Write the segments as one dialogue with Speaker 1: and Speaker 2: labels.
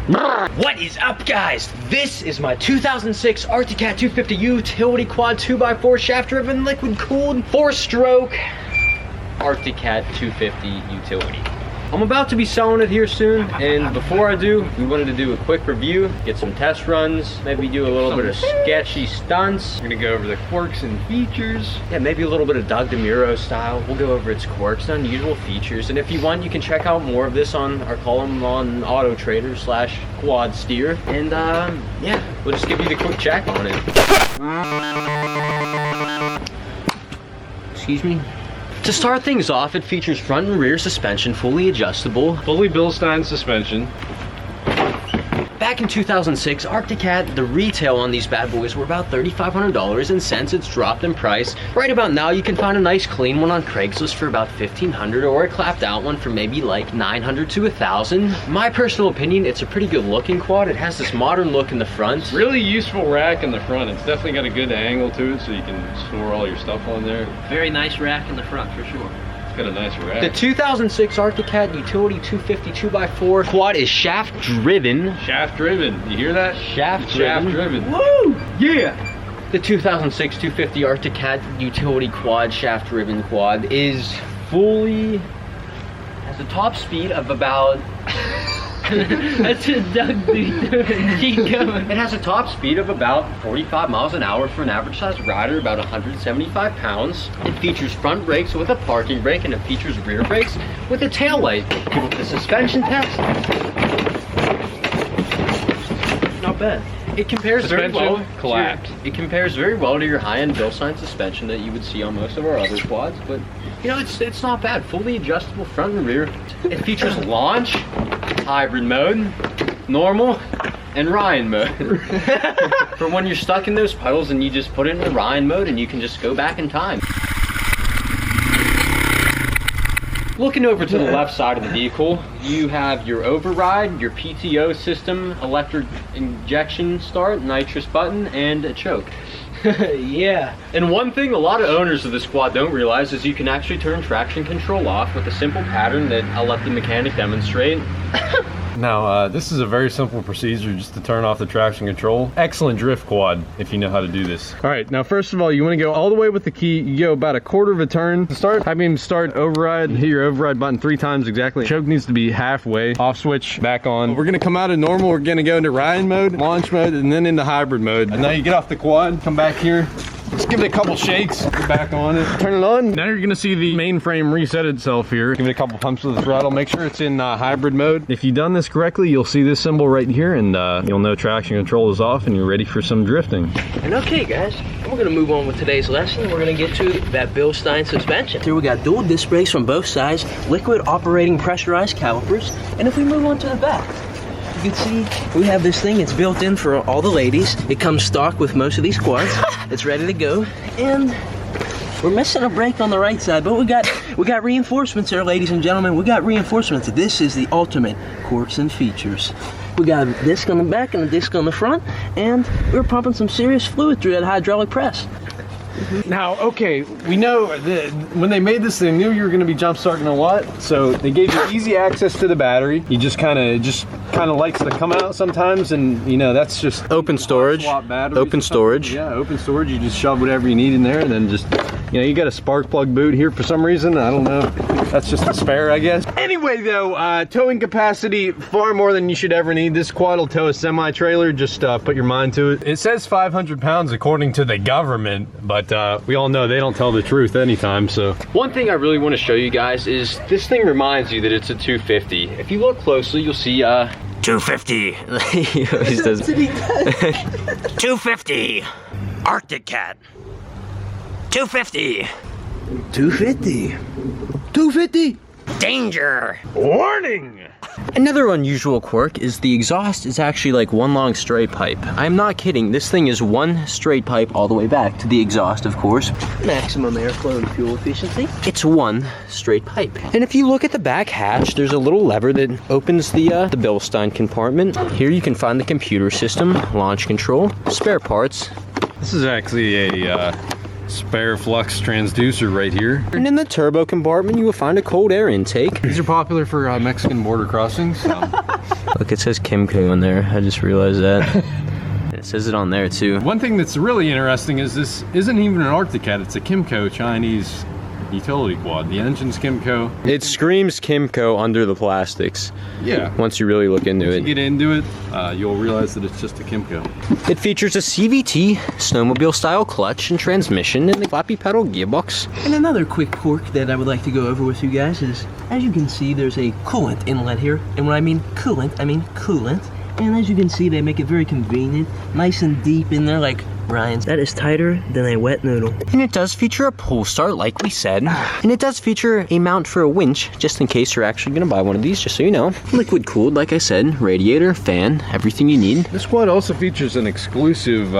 Speaker 1: What is up, guys? This is my 2006 Arctic Cat 250 utility quad 2x4 shaft driven liquid cooled 4-stroke Arctic Cat 250 utility. I'm about to be selling it here soon, and before I do, we wanted to do a quick review, get some test runs, maybe do a little bit of sketchy stunts.
Speaker 2: We're gonna go over the quirks and features.
Speaker 1: Yeah, maybe a little bit of Doug Demuro style. We'll go over its quirks and unusual features, and if you want, you can check out more of this on our column on Auto Trader / Quad Steer. And yeah, we'll just give you the quick check on it. Excuse me. To start things off, it features front and rear suspension, fully adjustable.
Speaker 2: Fully Bilstein suspension.
Speaker 1: Back in 2006, Arctic Cat, the retail on these bad boys were about $3,500, and since it's dropped in price, right about now you can find a nice clean one on Craigslist for about $1,500, or a clapped out one for maybe like $900 to $1,000. My personal opinion, it's a pretty good looking quad. It has this modern look in the front.
Speaker 2: Really useful rack in the front. It's definitely got a good angle to it so you can store all your stuff on there.
Speaker 3: Very nice rack in the front for sure.
Speaker 2: Got a nice rack.
Speaker 1: The 2006 Arctic Cat Utility 250 2x4 quad is shaft driven.
Speaker 2: Shaft driven. You hear that?
Speaker 1: Shaft driven.
Speaker 2: Woo! Yeah!
Speaker 1: The 2006 250 Arctic Cat Utility Quad shaft driven quad is fully, has a top speed of about
Speaker 3: That's a Doug dude. Keep going.
Speaker 1: It has a top speed of about 45 miles an hour for an average size rider, about 175 pounds. It features front brakes with a parking brake, and it features rear brakes with a tail light. The suspension test, not bad. It compares very well.
Speaker 2: Collapsed.
Speaker 1: It compares very well to your high-end Bilstein suspension that you would see on most of our other quads, but you know, it's not bad. Fully adjustable front and rear. It features launch, hybrid mode, normal, and Ryan mode. For when you're stuck in those puddles and you just put it in the Ryan mode and you can just go back in time. Looking over to the left side of the vehicle, you have your override, your PTO system, electric injection start, nitrous button, and a choke. Yeah. And one thing a lot of owners of this quad don't realize is you can actually turn traction control off with a simple pattern that I'll let the mechanic demonstrate.
Speaker 2: Now, this is a very simple procedure just to turn off the traction control. Excellent drift quad if you know how to do this. All right, now first of all, you want to go all the way with the key. You go about a quarter of a turn. To start, have him start override, hit your override button 3 times exactly. Choke needs to be halfway. Off switch, back on. We're gonna come out of normal. We're gonna go into Ryan mode, launch mode, and then into hybrid mode. And now you get off the quad, come back here. Just give it a couple shakes, get back on it, turn it on. Now you're gonna see the mainframe reset itself here. Give it a couple pumps with the throttle, make sure it's in hybrid mode. If you've done this correctly, you'll see this symbol right here, and you'll know traction control is off and you're ready for some drifting.
Speaker 3: And okay guys, we're gonna move on with today's lesson. We're gonna get to that Bilstein suspension. Here we got dual disc brakes from both sides, liquid operating pressurized calipers, and if we move on to the back, you can see we have this thing. It's built in for all the ladies. It comes stock with most of these quads. It's ready to go, and we're missing a brake on the right side, but we got reinforcements here, ladies and gentlemen. We got reinforcements. This is the ultimate quirks and features. We got a disc on the back and a disc on the front, and we're pumping some serious fluid through that hydraulic press.
Speaker 2: Now, okay, we know that when they made this, they knew you were going to be jump starting a lot, so they gave you easy access to the battery. You just kind of likes to come out sometimes, and you know that's just
Speaker 1: open storage. Open storage.
Speaker 2: Yeah, open storage. You just shove whatever you need in there, and then just, you know, you got a spark plug boot here for some reason. I don't know. That's just a spare, I guess. Anyway, though, towing capacity far more than you should ever need. This quad will tow a semi-trailer. Just put your mind to it. It says 500 pounds according to the government, but we all know they don't tell the truth anytime, so.
Speaker 1: One thing I really want to show you guys is this thing reminds you that it's a 250. If you look closely, you'll see 250. He always does. 250. Arctic Cat. 250.
Speaker 3: 250. 250.
Speaker 1: Danger.
Speaker 2: Warning!
Speaker 1: Another unusual quirk is the exhaust is actually like one long straight pipe. I'm not kidding, this thing is one straight pipe all the way back to the exhaust, of course.
Speaker 3: Maximum airflow and fuel efficiency.
Speaker 1: It's one straight pipe. And if you look at the back hatch, there's a little lever that opens the Bilstein compartment. Here you can find the computer system, launch control, spare parts.
Speaker 2: This is actually a spare flux transducer right here.
Speaker 3: And in the turbo compartment, you will find a cold air intake.
Speaker 2: These are popular for Mexican border crossings.
Speaker 3: Look, it says Kimco in there. I just realized that. It says it on there too.
Speaker 2: One thing that's really interesting is this isn't even an Arctic-Cat, it's a Kimco Chinese utility quad. The engine's Kimco.
Speaker 3: It screams Kimco under the plastics.
Speaker 2: Yeah.
Speaker 3: Once you really look into
Speaker 2: If
Speaker 3: it.
Speaker 2: you get into it, you'll realize that it's just a Kimco.
Speaker 3: It features a CVT snowmobile style clutch and transmission and the flappy pedal gearbox. And another quick quirk that I would like to go over with you guys is, as you can see, there's a coolant inlet here. And when I mean coolant, I mean coolant. And as you can see, they make it very convenient, nice and deep in there like Ryan's. That is tighter than a wet noodle. And it does feature a pull start, like we said. And it does feature a mount for a winch, just in case you're actually gonna buy one of these, just so you know. Liquid cooled, like I said, radiator, fan, everything you need.
Speaker 2: This quad also features an exclusive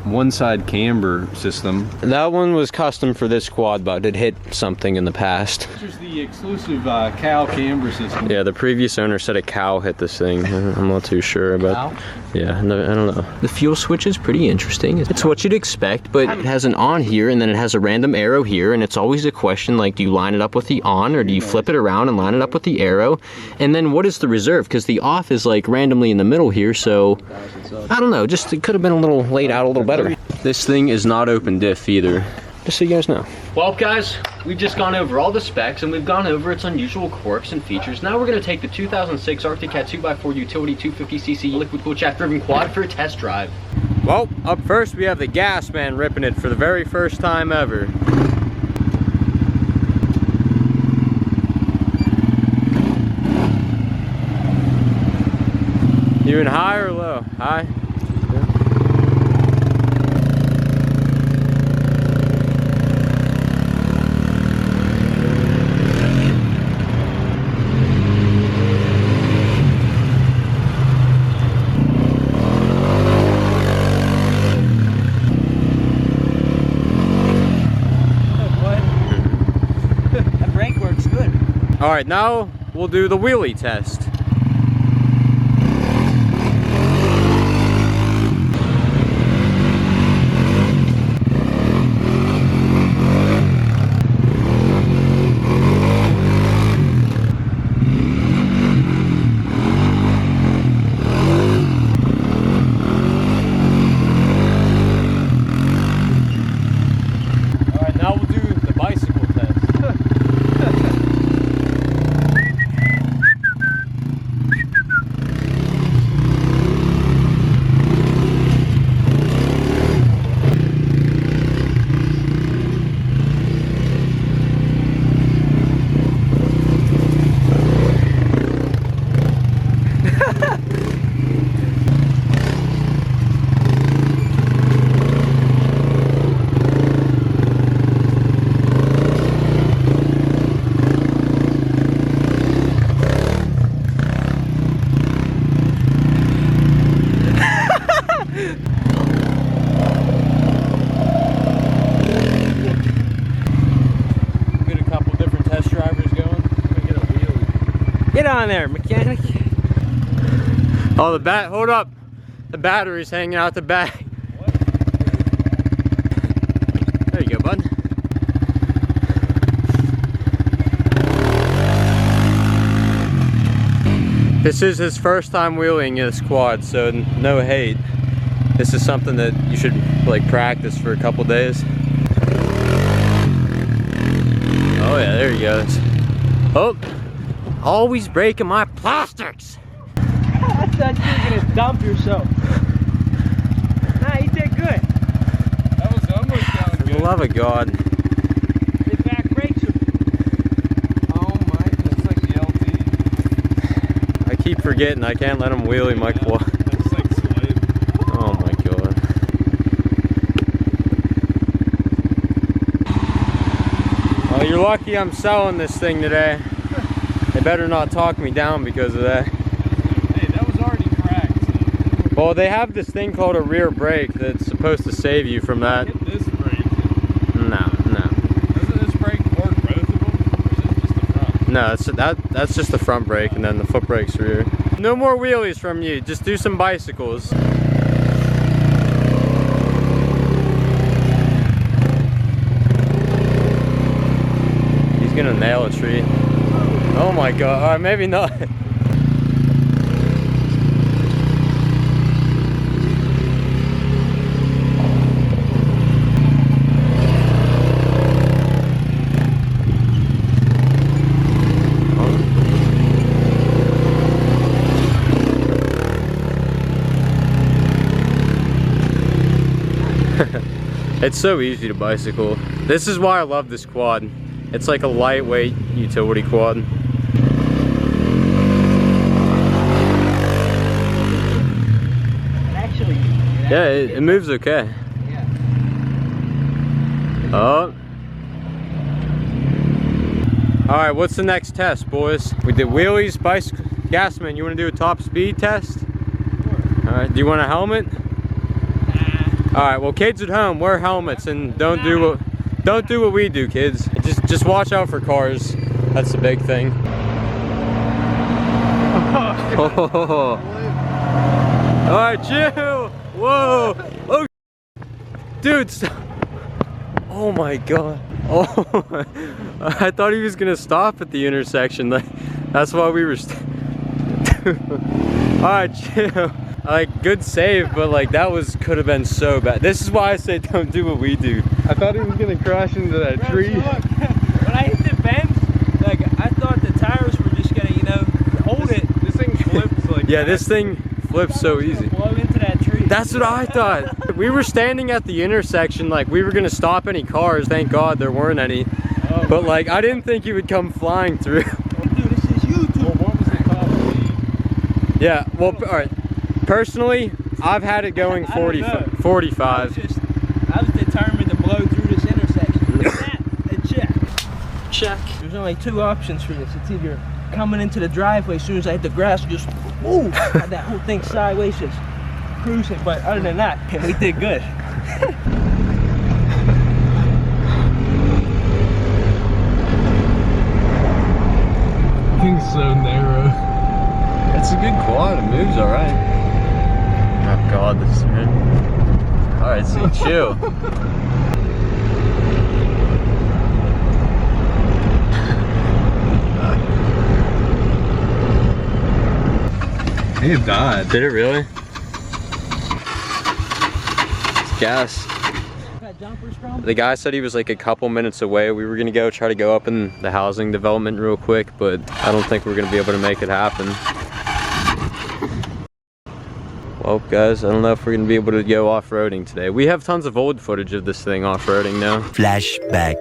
Speaker 2: one-side camber system.
Speaker 3: That one was custom for this quad, but it hit something in the past.
Speaker 2: Features the exclusive cow camber system.
Speaker 3: Yeah, the previous owner said a cow hit this thing. I'm not too sure about. Yeah, no, I don't know. The fuel switch is pretty interesting. It's what you'd expect, but it has an on here, and then it has a random arrow here, and it's always a question like, do you line it up with the on, or do you flip it around and line it up with the arrow? And then what is the reserve? Because the off is like randomly in the middle here, so I don't know. Just it could have been a little laid out a little better. This thing is not open diff either. Just so you guys know.
Speaker 1: Well, guys, we've just gone over all the specs and we've gone over its unusual quirks and features. Now we're going to take the 2006 Arctic-Cat 2x4 utility 250cc liquid cooled shaft driven quad for a test drive.
Speaker 3: Well, up first we have the gas man ripping it for the very first time ever. You in high or low? High? All right, now we'll do the wheelie test. All right, now we'll do the bicycle test. Get on there, mechanic. Oh, hold up. The battery's hanging out the back. What? There you go, bud. This is his first time wheeling this quad, so no hate. This is something that you should like practice for a couple days. Oh yeah, there he goes. Oh. Always breaking my plastics. I thought you were gonna dump yourself. Nah, you did good.
Speaker 2: That was almost down
Speaker 3: For the love of God.
Speaker 2: The back brakes are... Oh my, that's like the LT.
Speaker 3: I keep forgetting I can't let him wheelie my quad.
Speaker 2: That's like slid.
Speaker 3: Oh my God. Well, you're lucky I'm selling this thing today. They better not talk me down because of that.
Speaker 2: Hey, that was already cracked. So.
Speaker 3: Well, they have this thing called a rear brake that's supposed to save you from that.
Speaker 2: Hit this brake.
Speaker 3: No.
Speaker 2: Doesn't this brake work both of them? Or is it just the front?
Speaker 3: No, that's just the front brake, and then the foot brake's rear. No more wheelies from you. Just do some bicycles.
Speaker 2: He's gonna nail a tree. Oh my god. Alright, maybe not. It's so easy to bicycle. This is why I love this quad. It's like a lightweight utility quad.
Speaker 3: Actually,
Speaker 2: Yeah, it moves okay.
Speaker 3: Yeah.
Speaker 2: Oh. Alright, what's the next test, boys? We did wheelies, bicycle. Gasman, you want to do a top speed test? Alright, do you want a helmet? Alright, well, kids at home, wear helmets and don't do what we do, kids. Just watch out for cars. That's the big thing. Oh. Alright, chill. Whoa. Oh, dude. Stop. Oh my god. Oh, I thought he was gonna stop at the intersection. That's why we were. Alright, chill. Like, good save, but like that could have been so bad. This is why I say don't do what we do. I thought he was gonna crash into that tree.
Speaker 3: So look, when I hit the bend, like I thought the tires were just gonna, you know, hold it.
Speaker 2: This thing flips like. Yeah, this thing flips so easy.
Speaker 3: Blow into that tree.
Speaker 2: That's what I thought. We were standing at the intersection, like we were gonna stop any cars. Thank God there weren't any. Oh, but like I didn't think he would come flying through.
Speaker 3: Dude, this is YouTube.
Speaker 2: Well, what was the top? Yeah. Well, all right. Personally, I've had it going 45.
Speaker 3: I was determined to blow through this intersection. Look at that, and check. There's only two options for this. It's either coming into the driveway as soon as I hit the grass, just woo, had that whole thing sideways, just cruising. But other than that, we did good.
Speaker 2: Thing's so narrow. It's a good quad. It moves all right. Oh god, this is good. Alright, so chill. It died. Did it really? It's gas. The guy said he was like a couple minutes away. We were gonna go try to go up in the housing development real quick, but I don't think we're gonna be able to make it happen. Well, guys, I don't know if we're gonna be able to go off-roading today. We have tons of old footage of this thing off-roading now.
Speaker 4: Flashback.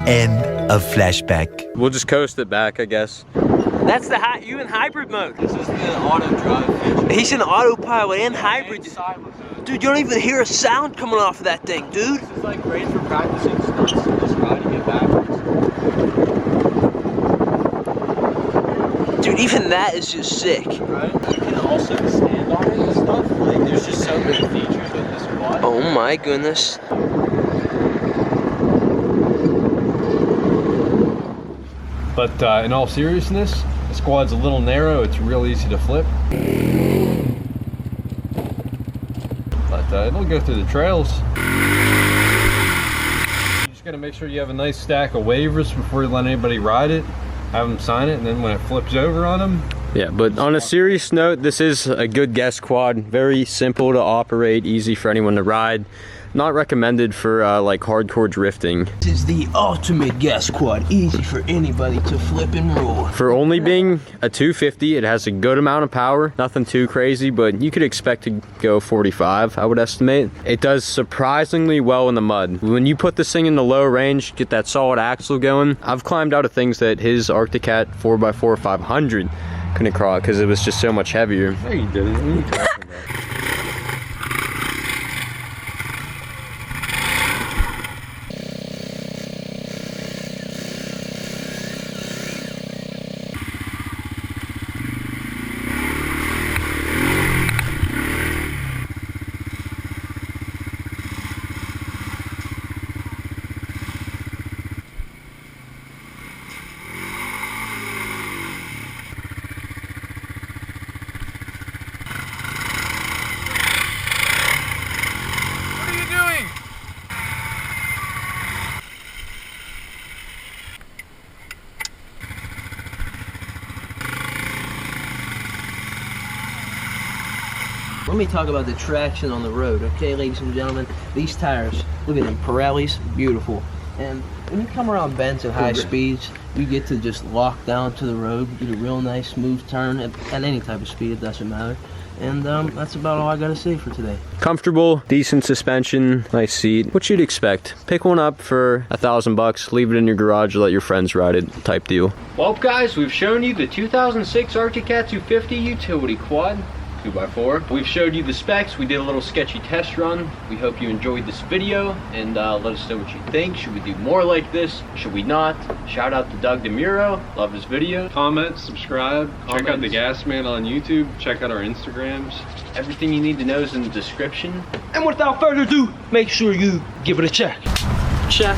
Speaker 4: End of flashback.
Speaker 2: We'll just coast it back, I guess.
Speaker 3: That's the you in hybrid mode.
Speaker 1: This is the auto drive feature.
Speaker 3: He's in autopilot and hybrid.
Speaker 1: Dude,
Speaker 3: Dude, you don't even hear a sound coming off of that thing, dude.
Speaker 1: this is like great for practicing stunts and just riding it backwards.
Speaker 3: Dude, even that is just sick.
Speaker 1: Right? You can also stand on it and stuff. Like, there's just so many features with this quad.
Speaker 3: Oh my goodness.
Speaker 2: But in all seriousness, the quad's a little narrow. It's real easy to flip. But it'll go through the trails.
Speaker 1: You just
Speaker 2: Just gotta make sure you have a nice stack of waivers before you let anybody ride it. Have them sign it, and then when it flips over on them.
Speaker 5: Yeah, but on a serious note, this is a good guest quad. Very simple to operate, easy for anyone to ride. Not recommended for like hardcore drifting.
Speaker 3: This is the ultimate gas quad, easy for anybody to flip and roll.
Speaker 5: For only being a 250, it has a good amount of power. Nothing too crazy, but you could expect to go 45, I would estimate. It does surprisingly well in the mud. When you put this thing in the low range, get that solid axle going. I've climbed out of things that his Arctic Cat 4x4 500 couldn't crawl because it was just so much heavier.
Speaker 2: No, you didn't. What are you talking about?
Speaker 3: Let me talk about the traction on the road, okay, ladies and gentlemen? These tires, look at them, Pirellis, beautiful. And when you come around bends at high speeds, you get to just lock down to the road, get a real nice smooth turn at any type of speed, it doesn't matter. And that's about all I gotta say for today.
Speaker 5: Comfortable, decent suspension, nice seat. What you'd expect. Pick one up for $1,000, leave it in your garage, let your friends ride it, type deal.
Speaker 1: Well guys, we've shown you the 2006 Arctic Cat 250 utility quad 2x4. We've showed you the specs. We did a little sketchy test run. We hope you enjoyed this video, and let us know what you think. Should we do more like this? Should we not? Shout out to Doug Demuro. Love his video.
Speaker 2: Comment, subscribe, check out the Gas Man on YouTube, check out our Instagrams.
Speaker 1: Everything you need to know is in the description.
Speaker 3: And without further ado, make sure you give it a check. Check.